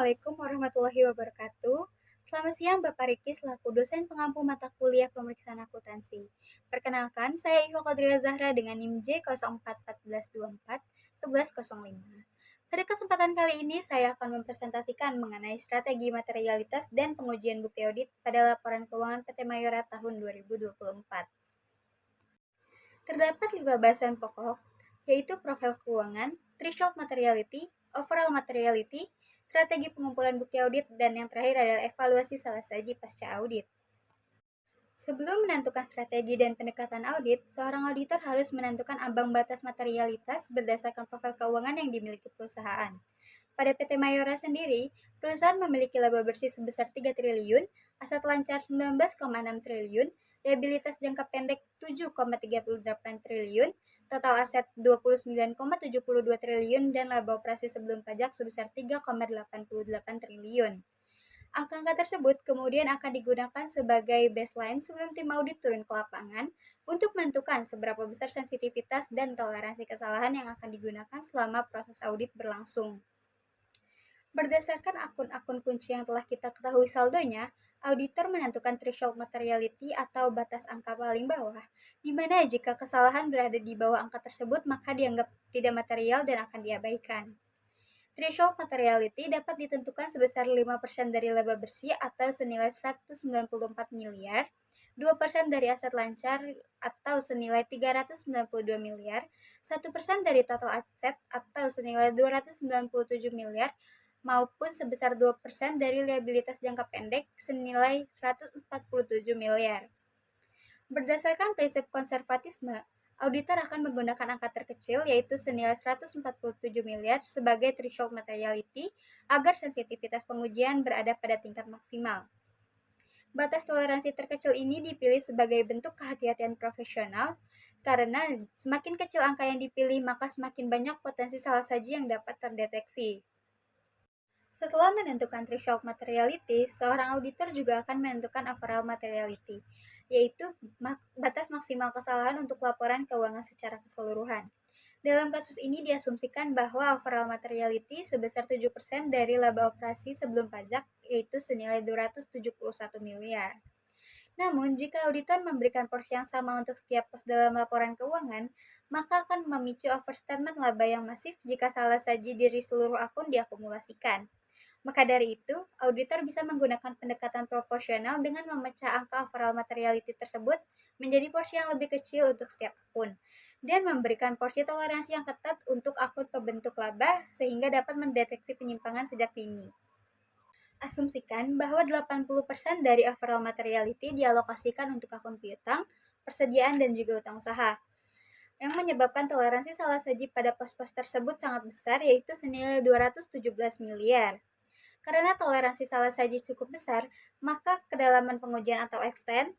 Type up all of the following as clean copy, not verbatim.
Assalamualaikum warahmatullahi wabarakatuh. Selamat siang Bapak Riki selaku dosen pengampu mata kuliah pemeriksaan akuntansi. Perkenalkan, saya Iva Qadria Zahra dengan NIM J0414241105. Pada kesempatan kali ini, saya akan mempresentasikan mengenai strategi materialitas dan pengujian bukti audit pada laporan keuangan PT Mayora tahun 2024. Terdapat 5 bahasan pokok, yaitu profil keuangan, threshold materiality, overall materiality, strategi pengumpulan bukti audit, dan yang terakhir adalah evaluasi salah saji pasca audit. Sebelum menentukan strategi dan pendekatan audit, seorang auditor harus menentukan ambang batas materialitas berdasarkan profil keuangan yang dimiliki perusahaan. Pada PT Mayora sendiri, perusahaan memiliki laba bersih sebesar 3 triliun, aset lancar 19,6 triliun, liabilitas jangka pendek 7,38 triliun, total aset 29,72 triliun, dan laba operasi sebelum pajak sebesar 3,88 triliun. Angka-angka tersebut kemudian akan digunakan sebagai baseline sebelum tim audit turun ke lapangan untuk menentukan seberapa besar sensitivitas dan toleransi kesalahan yang akan digunakan selama proses audit berlangsung. Berdasarkan akun-akun kunci yang telah kita ketahui saldonya, auditor menentukan threshold materiality atau batas angka paling bawah, di mana jika kesalahan berada di bawah angka tersebut maka dianggap tidak material dan akan diabaikan. Threshold materiality dapat ditentukan sebesar 5% dari laba bersih atau senilai 194 miliar, 2% dari aset lancar atau senilai 392 miliar, 1% dari total aset atau senilai 297 miliar, maupun sebesar 2% dari liabilitas jangka pendek senilai 147 miliar. Berdasarkan prinsip konservatisme, auditor akan menggunakan angka terkecil yaitu senilai 147 miliar sebagai threshold materiality agar sensitivitas pengujian berada pada tingkat maksimal. Batas toleransi terkecil ini dipilih sebagai bentuk kehati-hatian profesional karena semakin kecil angka yang dipilih maka semakin banyak potensi salah saji yang dapat terdeteksi. Setelah menentukan threshold materiality, seorang auditor juga akan menentukan overall materiality, yaitu batas maksimal kesalahan untuk laporan keuangan secara keseluruhan. Dalam kasus ini diasumsikan bahwa overall materiality sebesar 7% dari laba operasi sebelum pajak, yaitu senilai 271 miliar. Namun, jika auditor memberikan porsi yang sama untuk setiap pos dalam laporan keuangan, maka akan memicu overstatement laba yang masif jika salah saji dari seluruh akun diakumulasikan. Maka dari itu, auditor bisa menggunakan pendekatan proporsional dengan memecah angka overall materiality tersebut menjadi porsi yang lebih kecil untuk setiap akun, dan memberikan porsi toleransi yang ketat untuk akun pembentuk laba sehingga dapat mendeteksi penyimpangan sejak dini. Asumsikan bahwa 80% dari overall materiality dialokasikan untuk akun piutang, persediaan, dan juga utang usaha, yang menyebabkan toleransi salah saji pada pos-pos tersebut sangat besar, yaitu senilai 217 miliar. Karena toleransi salah saji cukup besar, maka kedalaman pengujian atau extend,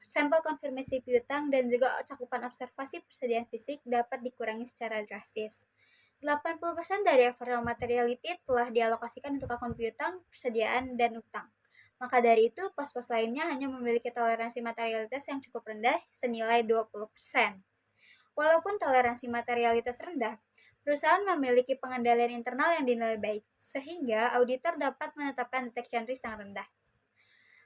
sampel konfirmasi piutang, dan juga cakupan observasi persediaan fisik dapat dikurangi secara drastis. 80% dari overall materiality telah dialokasikan untuk akun piutang, persediaan, dan utang. Maka dari itu, pos-pos lainnya hanya memiliki toleransi materialitas yang cukup rendah, senilai 20%. Walaupun toleransi materialitas rendah, perusahaan memiliki pengendalian internal yang dinilai baik, sehingga auditor dapat menetapkan detection risk yang rendah.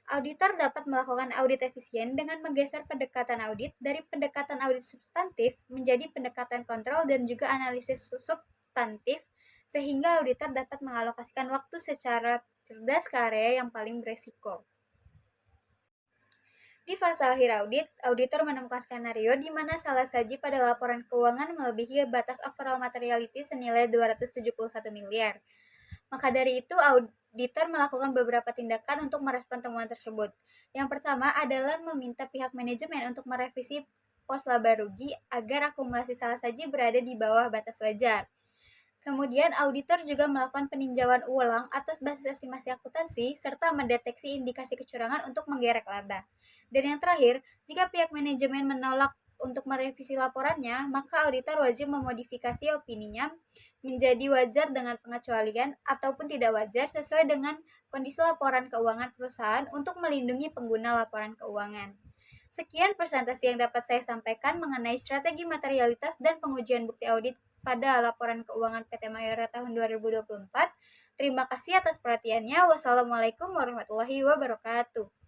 Auditor dapat melakukan audit efisien dengan menggeser pendekatan audit dari pendekatan audit substantif menjadi pendekatan kontrol dan juga analisis substantif, sehingga auditor dapat mengalokasikan waktu secara cerdas ke area yang paling beresiko. Di fase akhir audit, auditor menemukan skenario di mana salah saji pada laporan keuangan melebihi batas overall materiality senilai 271 miliar. Maka dari itu, auditor melakukan beberapa tindakan untuk merespon temuan tersebut. Yang pertama adalah meminta pihak manajemen untuk merevisi pos laba rugi agar akumulasi salah saji berada di bawah batas wajar. Kemudian, auditor juga melakukan peninjauan ulang atas basis estimasi akuntansi serta mendeteksi indikasi kecurangan untuk menggerek laba. Dan yang terakhir, jika pihak manajemen menolak untuk merevisi laporannya, maka auditor wajib memodifikasi opininya menjadi wajar dengan pengecualian ataupun tidak wajar sesuai dengan kondisi laporan keuangan perusahaan untuk melindungi pengguna laporan keuangan. Sekian presentasi yang dapat saya sampaikan mengenai strategi materialitas dan pengujian bukti audit pada laporan keuangan PT Mayora tahun 2024. Terima kasih atas perhatiannya. Wassalamualaikum warahmatullahi wabarakatuh.